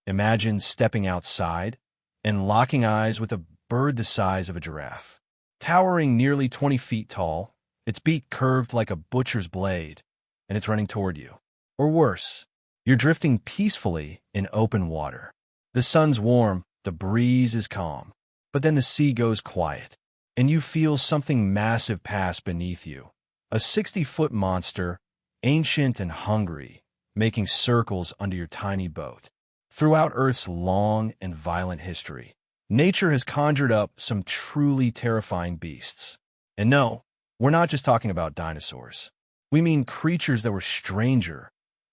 Imagine stepping outside and locking eyes with a bird the size of a giraffe. Towering nearly 20 feet tall, its beak curved like a butcher's blade, and it's running toward you. Or worse, you're drifting peacefully in open water. The sun's warm, the breeze is calm, but then the sea goes quiet, and you feel something massive pass beneath you. A 60-foot monster, ancient and hungry, making circles under your tiny boat. Throughout Earth's long and violent history, nature has conjured up some truly terrifying beasts. And no, we're not just talking about dinosaurs. We mean creatures that were stranger,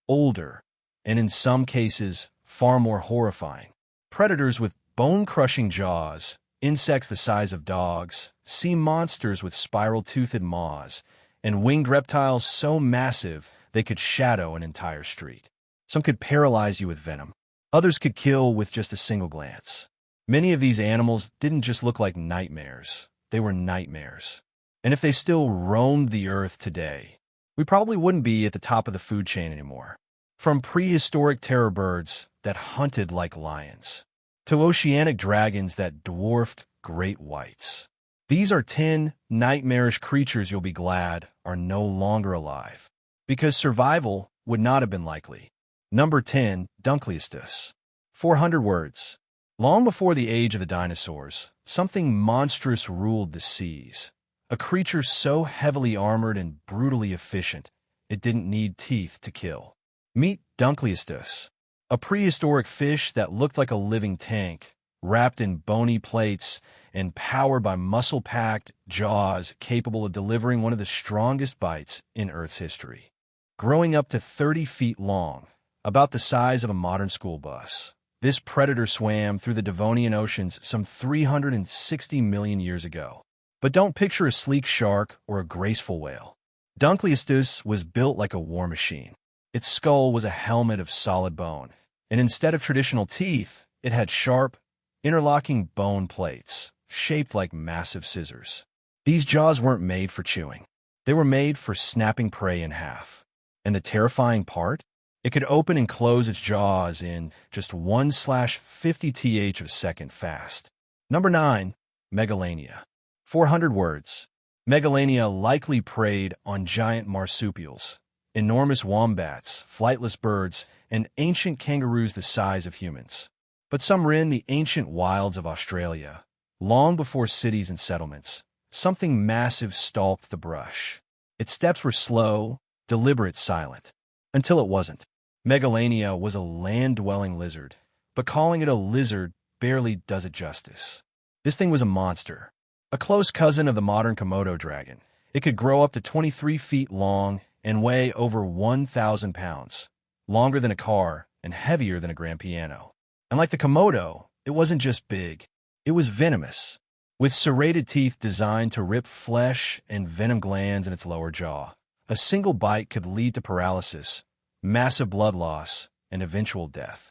older, and in some cases, far more horrifying. Predators with bone-crushing jaws, insects the size of dogs, sea monsters with spiral-toothed maws, and winged reptiles so massive they could shadow an entire street. Some could paralyze you with venom. Others could kill with just a single glance. Many of these animals didn't just look like nightmares. They were nightmares. And if they still roamed the earth today, we probably wouldn't be at the top of the food chain anymore. From prehistoric terror birds that hunted like lions, to oceanic dragons that dwarfed great whites. These are 10 nightmarish creatures you'll be glad are no longer alive, because survival would not have been likely. Number 10, Dunkleosteus. 400 words. Long before the age of the dinosaurs, something monstrous ruled the seas. A creature so heavily armored and brutally efficient, it didn't need teeth to kill. Meet Dunkleosteus, a prehistoric fish that looked like a living tank, wrapped in bony plates and powered by muscle-packed jaws capable of delivering one of the strongest bites in Earth's history. Growing up to 30 feet long, about the size of a modern school bus, this predator swam through the Devonian oceans some 360 million years ago. But don't picture a sleek shark or a graceful whale. Dunkleosteus was built like a war machine. Its skull was a helmet of solid bone, and instead of traditional teeth, it had sharp, interlocking bone plates, shaped like massive scissors. These jaws weren't made for chewing. They were made for snapping prey in half. And the terrifying part? It could open and close its jaws in just 1/50th of a second fast. Number 9, Megalania. 400 words. Megalania likely preyed on giant marsupials, enormous wombats, flightless birds, and ancient kangaroos the size of humans. But some were in the ancient wilds of Australia. Long before cities and settlements, something massive stalked the brush. Its steps were slow, deliberate, silent. Until it wasn't. Megalania was a land-dwelling lizard, but calling it a lizard barely does it justice. This thing was a monster, a close cousin of the modern Komodo dragon. It could grow up to 23 feet long and weigh over 1,000 pounds, longer than a car and heavier than a grand piano. And like the Komodo, it wasn't just big, it was venomous, with serrated teeth designed to rip flesh and venom glands in its lower jaw. A single bite could lead to paralysis, massive blood loss, and eventual death.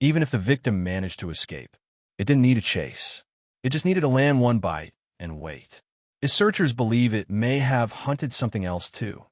Even if the victim managed to escape, it didn't need a chase. It just needed to land one bite and wait. Its searchers believe it may have hunted something else too.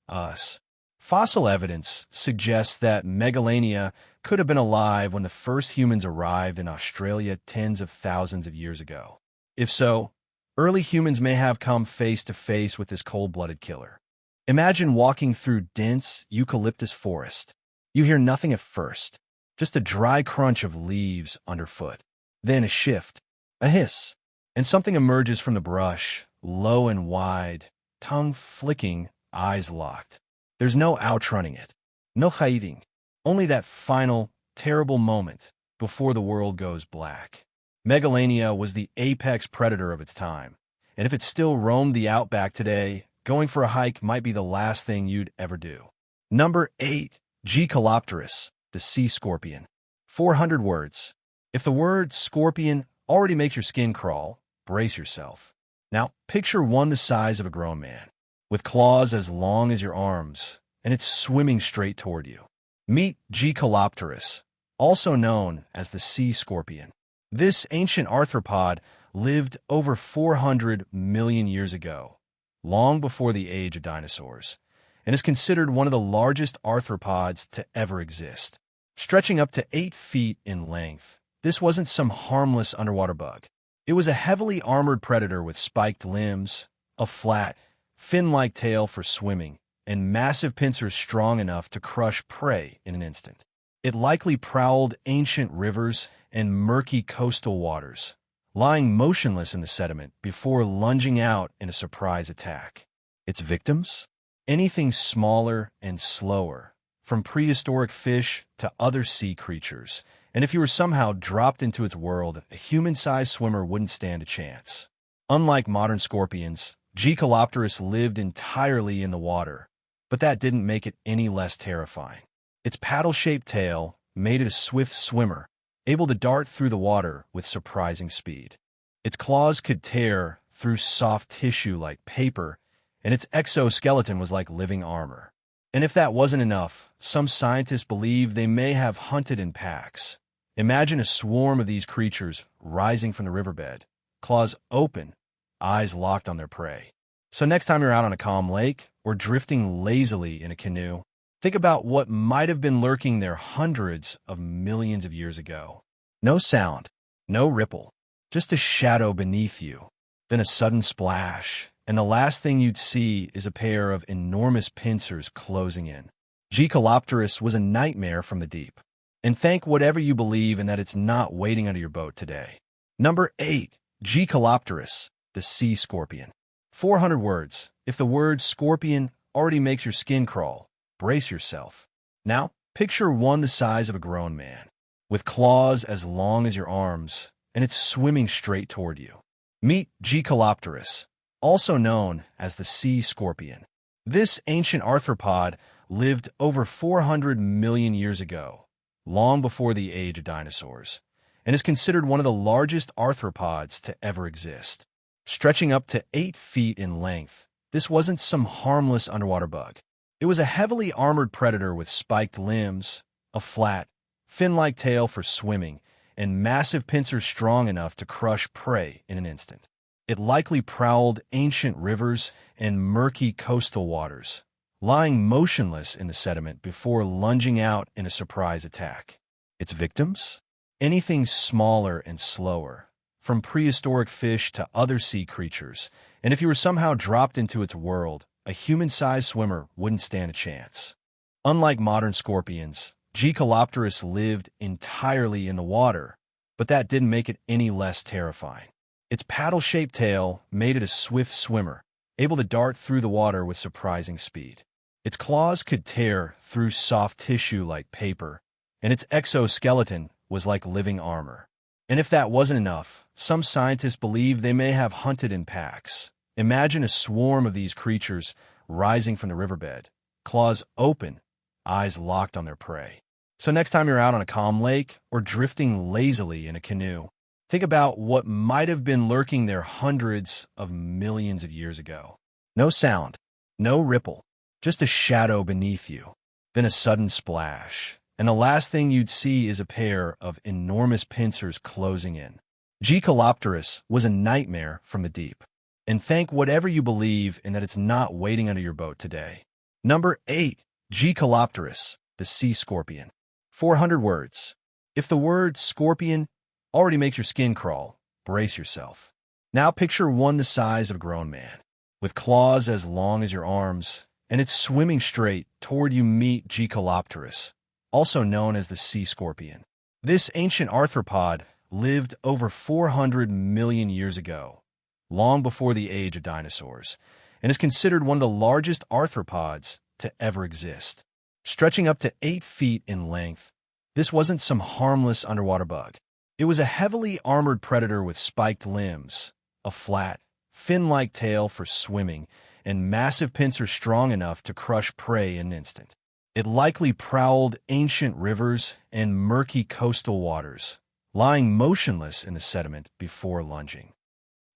Us. Fossil evidence suggests that Megalania could have been alive when the first humans arrived in Australia tens of thousands of years ago. If so, early humans may have come face to face with this cold-blooded killer. Imagine walking through dense eucalyptus forest. You hear nothing at first, just a dry crunch of leaves underfoot. Then a shift, a hiss, and something emerges from the brush, low and wide, tongue flicking, eyes locked. There's no outrunning it, no hiding, only that final, terrible moment before the world goes black. Megalania was the apex predator of its time, and if it still roamed the outback today, going for a hike might be the last thing you'd ever do. Number 8, Gcolopterus, the sea scorpion. 400 words. If the word scorpion already makes your skin crawl, brace yourself. Now, picture one the size of a grown man, with claws as long as your arms, and it's swimming straight toward you. Meet Gcolopterus, also known as the sea scorpion. This ancient arthropod lived over 400 million years ago, long before the age of dinosaurs, and is considered one of the largest arthropods to ever exist. stretching up to 8 feet in length. This wasn't some harmless underwater bug. It was a heavily armored predator with spiked limbs, a flat, fin-like tail for swimming, and massive pincers strong enough to crush prey in an instant. It likely prowled ancient rivers and murky coastal waters, lying motionless in the sediment before lunging out in a surprise attack. Its victims? Anything smaller and slower, from prehistoric fish to other sea creatures, and if you were somehow dropped into its world, a human-sized swimmer wouldn't stand a chance. Unlike modern scorpions, Gecalopterus lived entirely in the water, but that didn't make it any less terrifying. Its paddle-shaped tail made it a swift swimmer, able to dart through the water with surprising speed. Its claws could tear through soft tissue like paper, and its exoskeleton was like living armor. And if that wasn't enough, some scientists believe they may have hunted in packs. Imagine a swarm of these creatures rising from the riverbed, claws open, eyes locked on their prey. So next time you're out on a calm lake or drifting lazily in a canoe, think about what might have been lurking there hundreds of millions of years ago. No sound, no ripple, just a shadow beneath you, then a sudden splash, and the last thing you'd see is a pair of enormous pincers closing in. Gecalopterus was a nightmare from the deep. And thank whatever you believe in that it's not waiting under your boat today. Number 8. Gecalopterus, the sea scorpion. 400 words. If the word scorpion already makes your skin crawl, brace yourself. Now, picture one the size of a grown man, with claws as long as your arms, and it's swimming straight toward you. Meet Gecalopterus, also known as the sea scorpion. This ancient arthropod lived over 400 million years ago, long before the age of dinosaurs, and is considered one of the largest arthropods to ever exist. Stretching up to 8 feet in length, this wasn't some harmless underwater bug. It was a heavily armored predator with spiked limbs, a flat, fin-like tail for swimming, and massive pincers strong enough to crush prey in an instant. It likely prowled ancient rivers and murky coastal waters, lying motionless in the sediment before lunging out in a surprise attack. Its victims? Anything smaller and slower, from prehistoric fish to other sea creatures, and if you were somehow dropped into its world, a human-sized swimmer wouldn't stand a chance. Unlike modern scorpions, Gecalopterus lived entirely in the water, but that didn't make it any less terrifying. Its paddle-shaped tail made it a swift swimmer, able to dart through the water with surprising speed. Its claws could tear through soft tissue like paper, and its exoskeleton was like living armor. And if that wasn't enough, some scientists believe they may have hunted in packs. Imagine a swarm of these creatures rising from the riverbed, claws open, eyes locked on their prey. So next time you're out on a calm lake or drifting lazily in a canoe, think about what might have been lurking there hundreds of millions of years ago. No sound, no ripple, just a shadow beneath you, then a sudden splash, and the last thing you'd see is a pair of enormous pincers closing in. Gecalopterus was a nightmare from the deep. And thank whatever you believe in that it's not waiting under your boat today. Number 8. Gecalopterus, the sea scorpion. 400 words. If the word scorpion already makes your skin crawl, brace yourself. Now picture one the size of a grown man, with claws as long as your arms, and it's swimming straight toward you. Meet Gecalopterus, also known as the sea scorpion. This ancient arthropod lived over 400 million years ago, long before the age of dinosaurs, and is considered one of the largest arthropods to ever exist. Stretching up to 8 feet in length, this wasn't some harmless underwater bug. It was a heavily armored predator with spiked limbs, a flat, fin-like tail for swimming, and massive pincers strong enough to crush prey in an instant. It likely prowled ancient rivers and murky coastal waters, lying motionless in the sediment before lunging.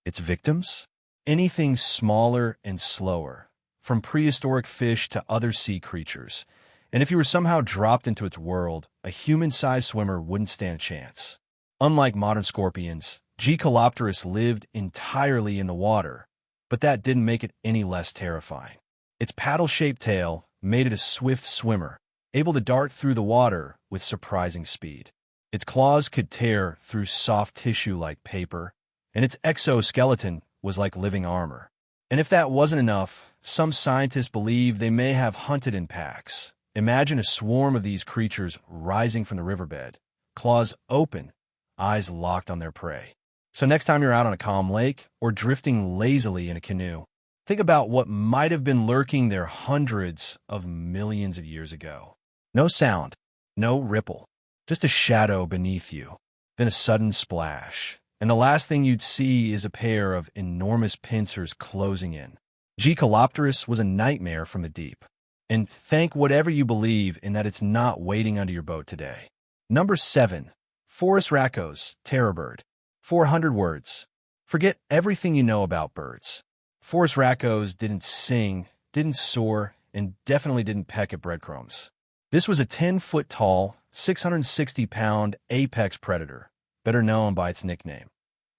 Its victims? Anything smaller and slower, from prehistoric fish to other sea creatures, and if you were somehow dropped into its world, a human-sized swimmer wouldn't stand a chance. Unlike modern scorpions, Gecalopterus lived entirely in the water, but that didn't make it any less terrifying. Its paddle-shaped tail made it a swift swimmer, able to dart through the water with surprising speed. Its claws could tear through soft tissue like paper, and its exoskeleton was like living armor. And if that wasn't enough, some scientists believe they may have hunted in packs. Imagine a swarm of these creatures rising from the riverbed, claws open, eyes locked on their prey. So next time you're out on a calm lake or drifting lazily in a canoe, think about what might have been lurking there hundreds of millions of years ago. No sound, no ripple, just a shadow beneath you, then a sudden splash, and the last thing you'd see is a pair of enormous pincers closing in. Gcolopterus was a nightmare from the deep. And thank whatever you believe in that it's not waiting under your boat today. Number 7. Forest Racco's Terror Bird. 400 words. Forget everything you know about birds. Forest Racco's didn't sing, didn't soar, and definitely didn't peck at breadcrumbs. This was a 10-foot-tall, 660-pound apex predator, better known by its nickname,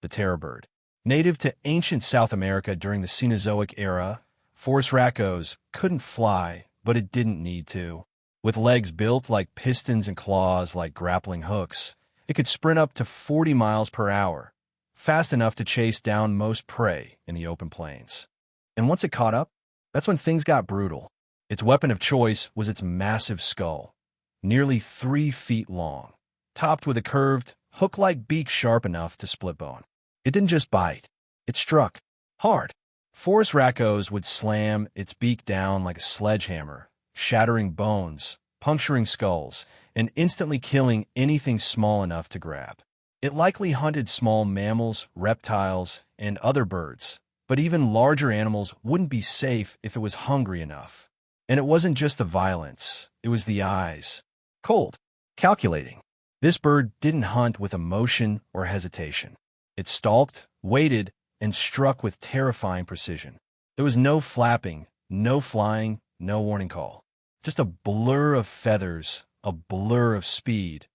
the terror bird. Native to ancient South America during the Cenozoic era, Forest Racco's couldn't fly, but it didn't need to. With legs built like pistons and claws like grappling hooks, it could sprint up to 40 miles per hour, fast enough to chase down most prey in the open plains. And once it caught up, that's when things got brutal. Its weapon of choice was its massive skull, nearly 3 feet long, topped with a curved, hook-like beak sharp enough to split bone. It didn't just bite, it struck hard. Forest Racco's would slam its beak down like a sledgehammer, shattering bones, puncturing skulls, and instantly killing anything small enough to grab. It likely hunted small mammals, reptiles, and other birds, but even larger animals wouldn't be safe if it was hungry enough. And it wasn't just the violence, it was the eyes. Cold, calculating. This bird didn't hunt with emotion or hesitation. It stalked, waited, and struck with terrifying precision. There was no flapping, no flying, no warning call. Just a blur of feathers, a blur of speed,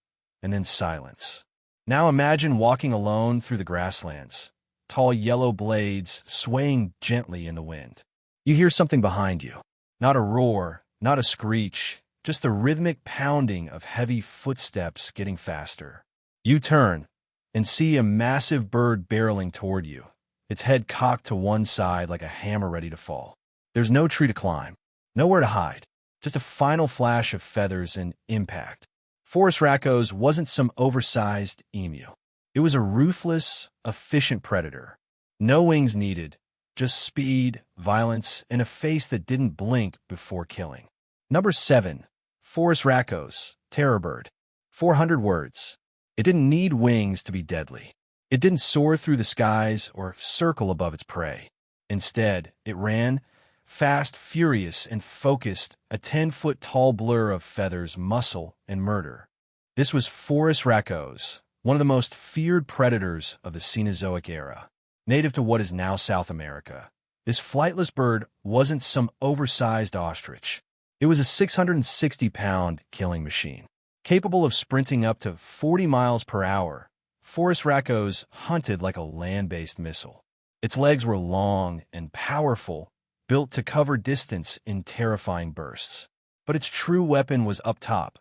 and then silence. Now imagine walking alone through the grasslands, tall yellow blades swaying gently in the wind. You hear something behind you. Not a roar, not a screech, just the rhythmic pounding of heavy footsteps getting faster. You turn and see a massive bird barreling toward you, its head cocked to one side like a hammer ready to fall. There's no tree to climb, nowhere to hide, just a final flash of feathers and impact. Forest Racco's wasn't some oversized emu. It was a ruthless, efficient predator. No wings needed, just speed, violence, and a face that didn't blink before killing. Number 7. Forest Racco's Terror Bird. 400 words. It didn't need wings to be deadly. It didn't soar through the skies or circle above its prey. Instead, it ran, fast, furious, and focused, a 10-foot-tall blur of feathers, muscle, and murder. This was Forest Racco's, one of the most feared predators of the Cenozoic era. Native to what is now South America, this flightless bird wasn't some oversized ostrich. It was a 660-pound killing machine. Capable of sprinting up to 40 miles per hour, Forest Racco's hunted like a land-based missile. Its legs were long and powerful, built to cover distance in terrifying bursts. But its true weapon was up top,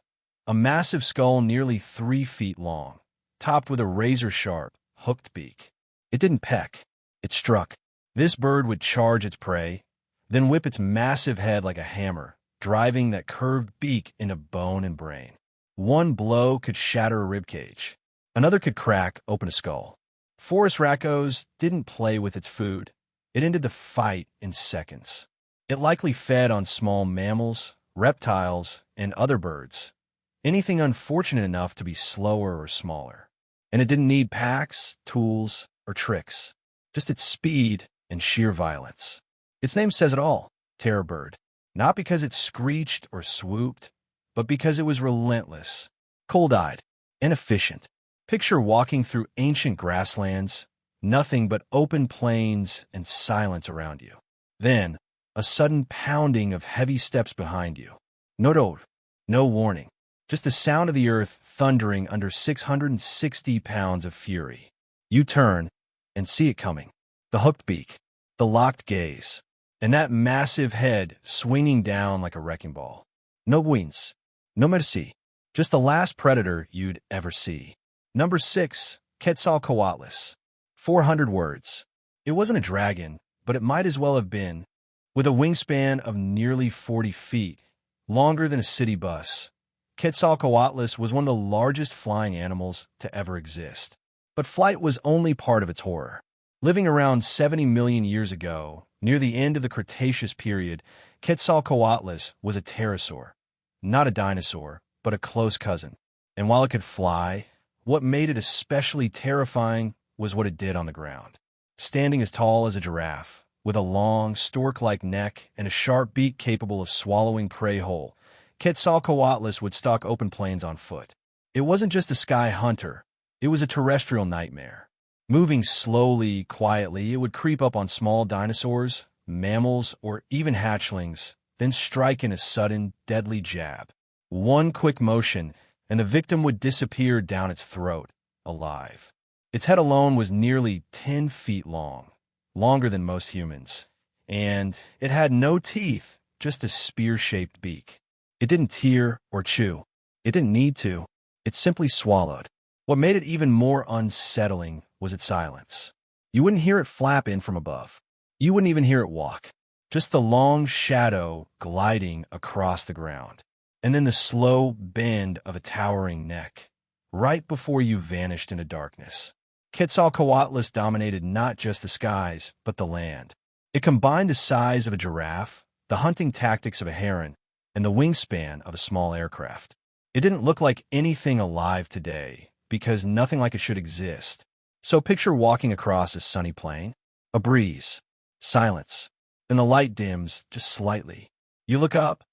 a massive skull nearly 3 feet long, topped with a razor-sharp, hooked beak. It didn't peck, it struck. This bird would charge its prey, then whip its massive head like a hammer, driving that curved beak into bone and brain. One blow could shatter a ribcage. Another could crack open a skull. Forest Racco's didn't play with its food. It ended the fight in seconds. It likely fed on small mammals, reptiles, and other birds, anything unfortunate enough to be slower or smaller. And it didn't need packs, tools, or tricks, just its speed and sheer violence. Its name says it all, Terror Bird. Not because it screeched or swooped, but because it was relentless, cold-eyed, and efficient. Picture walking through ancient grasslands, nothing but open plains and silence around you. Then, a sudden pounding of heavy steps behind you. No warning, just the sound of the earth thundering under 660 pounds of fury. You turn and see it coming. The hooked beak, the locked gaze, and that massive head swinging down like a wrecking ball. No wings, No mercy. Just the last predator you'd ever see. Number 6. Quetzalcoatlus. 400 words. It wasn't a dragon, but it might as well have been. With a wingspan of nearly 40 feet, longer than a city bus, Quetzalcoatlus was one of the largest flying animals to ever exist. But flight was only part of its horror. Living around 70 million years ago, near the end of the Cretaceous period, Quetzalcoatlus was a pterosaur. Not a dinosaur, but a close cousin. And while it could fly, what made it especially terrifying was what it did on the ground. Standing as tall as a giraffe, with a long, stork-like neck and a sharp beak capable of swallowing prey whole, Quetzalcoatlus would stalk open plains on foot. It wasn't just a sky hunter, it was a terrestrial nightmare. Moving slowly, quietly, it would creep up on small dinosaurs, mammals, or even hatchlings, then strike in a sudden, deadly jab. One quick motion, and the victim would disappear down its throat, alive. Its head alone was nearly 10 feet long, longer than most humans, and it had no teeth, just a spear-shaped beak. It didn't tear or chew. It didn't need to. It simply swallowed. What made it even more unsettling was its silence. You wouldn't hear it flap in from above. You wouldn't even hear it walk. Just the long shadow gliding across the ground. And then the slow bend of a towering neck, right before you vanished into darkness. Quetzalcoatlus dominated not just the skies, but the land. It combined the size of a giraffe, the hunting tactics of a heron, and the wingspan of a small aircraft. It didn't look like anything alive today, because nothing like it should exist. So picture walking across a sunny plain, a breeze, silence, and the light dims just slightly. You look up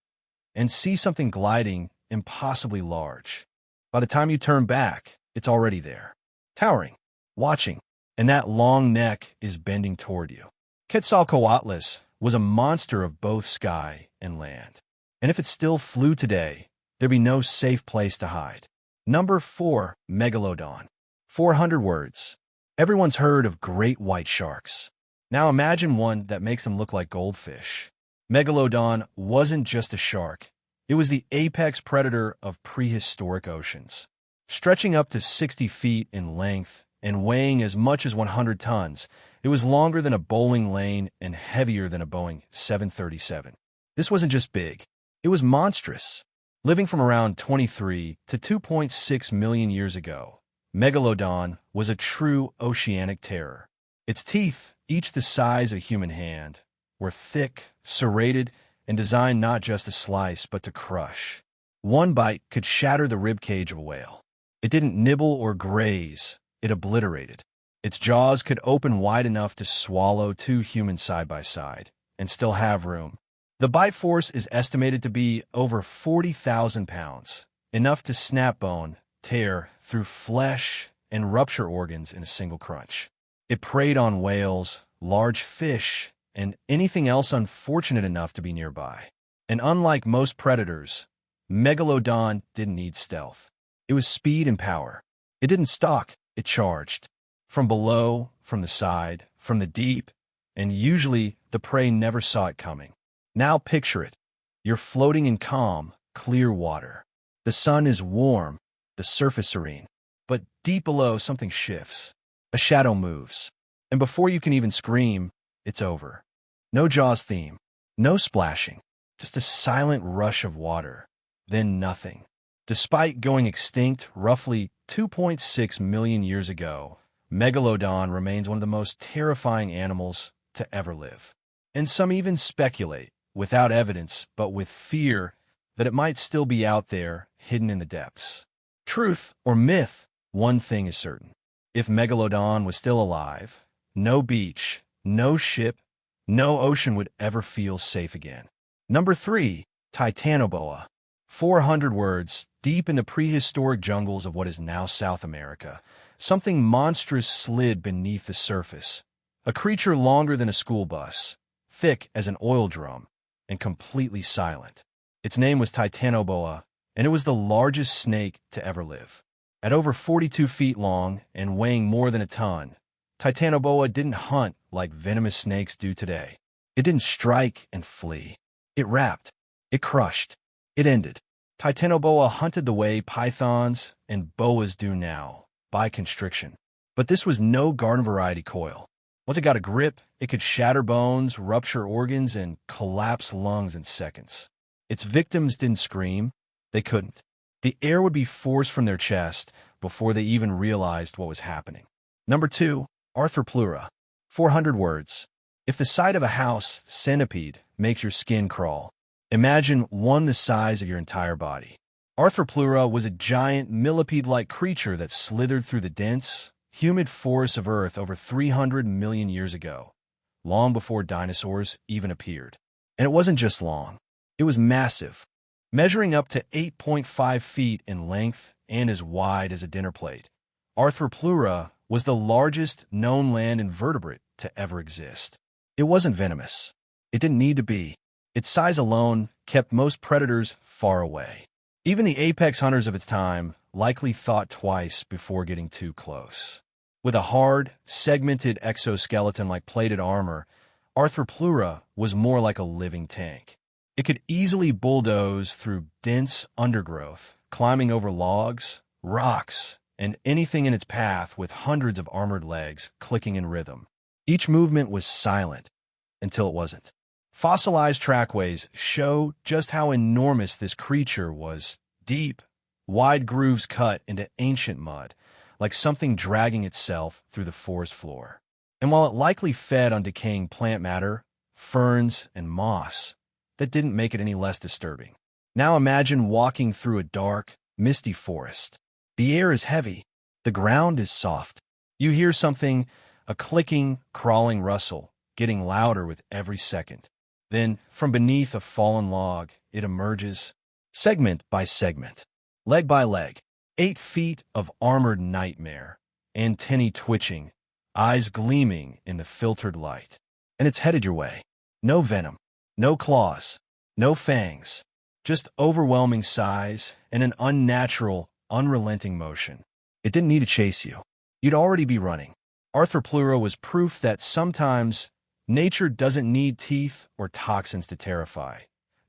and see something gliding impossibly large. By the time you turn back, it's already there, towering, watching, and that long neck is bending toward you. Quetzalcoatlus was a monster of both sky and land. And if it still flew today, there'd be no safe place to hide. Number 4, Megalodon. 400 words. Everyone's heard of great white sharks. Now imagine one that makes them look like goldfish. Megalodon wasn't just a shark. It was the apex predator of prehistoric oceans. Stretching up to 60 feet in length and weighing as much as 100 tons, it was longer than a bowling lane and heavier than a Boeing 737. This wasn't just big. It was monstrous. Living from around 23 to 2.6 million years ago, Megalodon was a true oceanic terror. Its teeth, each the size of a human hand, were thick, serrated, and designed not just to slice, but to crush. One bite could shatter the ribcage of a whale. It didn't nibble or graze, it obliterated. Its jaws could open wide enough to swallow 2 humans side by side, and still have room. The bite force is estimated to be over 40,000 pounds, enough to snap bone, tear through flesh, and rupture organs in a single crunch. It preyed on whales, large fish, and anything else unfortunate enough to be nearby. And unlike most predators, Megalodon didn't need stealth. It was speed and power. It didn't stalk, it charged. From below, from the side, from the deep, and usually the prey never saw it coming. Now picture it. You're floating in calm, clear water. The sun is warm, the surface serene. But deep below, something shifts. A shadow moves. And before you can even scream, it's over. No Jaws theme, no splashing, just a silent rush of water. Then nothing. Despite going extinct roughly 2.6 million years ago, Megalodon remains one of the most terrifying animals to ever live. And some even speculate, without evidence but with fear, that it might still be out there, hidden in the depths. Truth or myth, one thing is certain. If Megalodon was still alive, no beach, no ship, no ocean would ever feel safe again. Number 3, Titanoboa. 400 words, deep in the prehistoric jungles of what is now South America, something monstrous slid beneath the surface. A creature longer than a school bus, thick as an oil drum, and completely silent. Its name was Titanoboa, and it was the largest snake to ever live. At over 42 feet long and weighing more than a ton, Titanoboa didn't hunt like venomous snakes do today. It didn't strike and flee. It wrapped. It crushed. It ended. Titanoboa hunted the way pythons and boas do now, by constriction. But this was no garden variety coil. Once it got a grip, it could shatter bones, rupture organs, and collapse lungs in seconds. Its victims didn't scream. They couldn't. The air would be forced from their chest before they even realized what was happening. Number 2, Arthropleura. 400 words. If the sight of a house centipede makes your skin crawl, imagine one the size of your entire body. Arthropleura was a giant millipede-like creature that slithered through the dense, humid forests of Earth over 300 million years ago, long before dinosaurs even appeared. And it wasn't just long. It was massive, measuring up to 8.5 feet in length and as wide as a dinner plate. Arthropleura was the largest known land invertebrate to ever exist. It wasn't venomous. It didn't need to be. Its size alone kept most predators far away. Even the apex hunters of its time likely thought twice before getting too close. With a hard, segmented exoskeleton like plated armor, Arthropleura was more like a living tank. It could easily bulldoze through dense undergrowth, climbing over logs, rocks, and anything in its path with hundreds of armored legs clicking in rhythm. Each movement was silent until it wasn't. Fossilized trackways show just how enormous this creature was. Deep, wide grooves cut into ancient mud, like something dragging itself through the forest floor. And while it likely fed on decaying plant matter, ferns, and moss, that didn't make it any less disturbing. Now imagine walking through a dark, misty forest. The air is heavy. The ground is soft. You hear something, a clicking, crawling rustle, getting louder with every second. Then, from beneath a fallen log, it emerges, segment by segment, leg by leg, 8 feet of armored nightmare, antennae twitching, eyes gleaming in the filtered light. And it's headed your way. No venom, no claws, no fangs, just overwhelming size and an unnatural, unrelenting motion. It didn't need to chase you. You'd already be running. Arthropleura was proof that sometimes nature doesn't need teeth or toxins to terrify,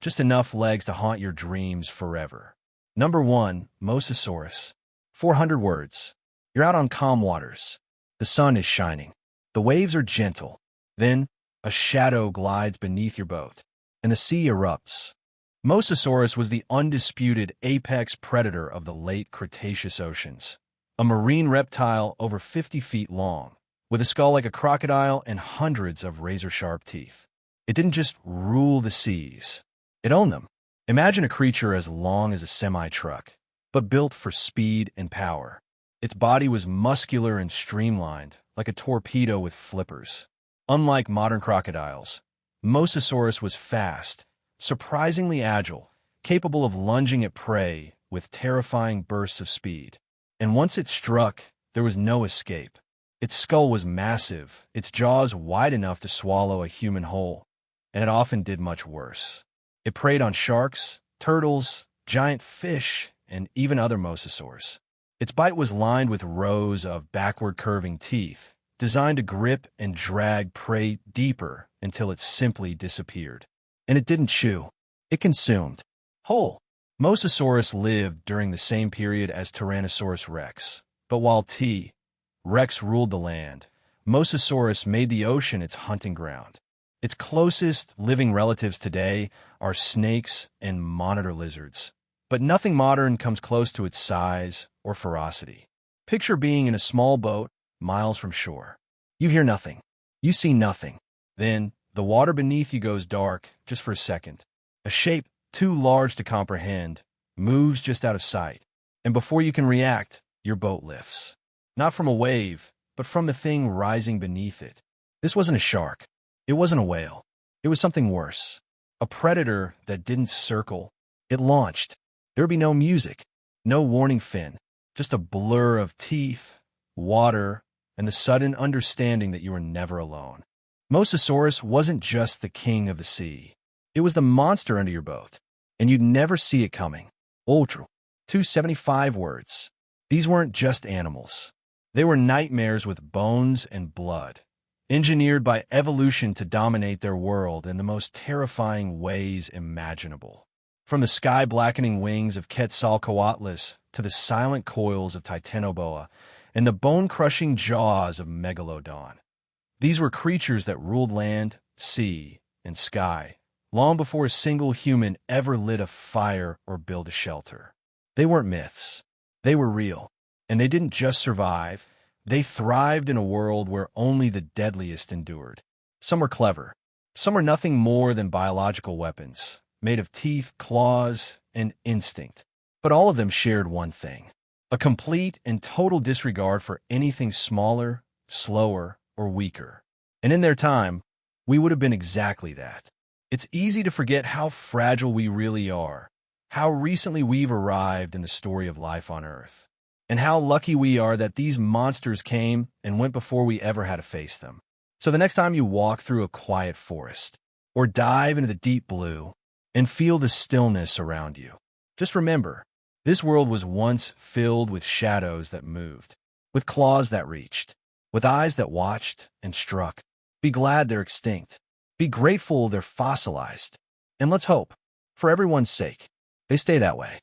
just enough legs to haunt your dreams forever. Number 1, Mosasaurus. 400 words. You're out on calm waters. The sun is shining. The waves are gentle. Then, a shadow glides beneath your boat, and the sea erupts. Mosasaurus was the undisputed apex predator of the late Cretaceous oceans, a marine reptile over 50 feet long, with a skull like a crocodile and hundreds of razor-sharp teeth. It didn't just rule the seas. It owned them. Imagine a creature as long as a semi-truck, but built for speed and power. Its body was muscular and streamlined, like a torpedo with flippers. Unlike modern crocodiles, Mosasaurus was fast, surprisingly agile, capable of lunging at prey with terrifying bursts of speed. And once it struck, there was no escape. Its skull was massive, its jaws wide enough to swallow a human whole, and it often did much worse. It preyed on sharks, turtles, giant fish, and even other mosasaurs. Its bite was lined with rows of backward-curving teeth, designed to grip and drag prey deeper until it simply disappeared. And it didn't chew. It consumed. Whole. Mosasaurus lived during the same period as Tyrannosaurus rex, but while Rex ruled the land, Mosasaurus made the ocean its hunting ground. Its closest living relatives today are snakes and monitor lizards, but nothing modern comes close to its size or ferocity. Picture being in a small boat, miles from shore. You hear nothing. You see nothing. Then, the water beneath you goes dark, just for a second. A shape too large to comprehend moves just out of sight, and before you can react, your boat lifts. Not from a wave, but from the thing rising beneath it. This wasn't a shark. It wasn't a whale. It was something worse. A predator that didn't circle. It launched. There would be no music, no warning fin, just a blur of teeth, water, and the sudden understanding that you were never alone. Mosasaurus wasn't just the king of the sea. It was the monster under your boat, and you'd never see it coming. Ultra. 275 words. These weren't just animals. They were nightmares with bones and blood, engineered by evolution to dominate their world in the most terrifying ways imaginable. From the sky-blackening wings of Quetzalcoatlus to the silent coils of Titanoboa and the bone-crushing jaws of Megalodon. These were creatures that ruled land, sea, and sky, long before a single human ever lit a fire or built a shelter. They weren't myths. They were real. And they didn't just survive. They thrived in a world where only the deadliest endured. Some were clever. Some were nothing more than biological weapons, made of teeth, claws, and instinct. But all of them shared one thing: a complete and total disregard for anything smaller, slower, or weaker. And in their time, we would have been exactly that. It's easy to forget how fragile we really are, how recently we've arrived in the story of life on Earth, and how lucky we are that these monsters came and went before we ever had to face them. So the next time you walk through a quiet forest, or dive into the deep blue, and feel the stillness around you, just remember, this world was once filled with shadows that moved, with claws that reached, with eyes that watched and struck. Be glad they're extinct. Be grateful they're fossilized. And let's hope, for everyone's sake, they stay that way.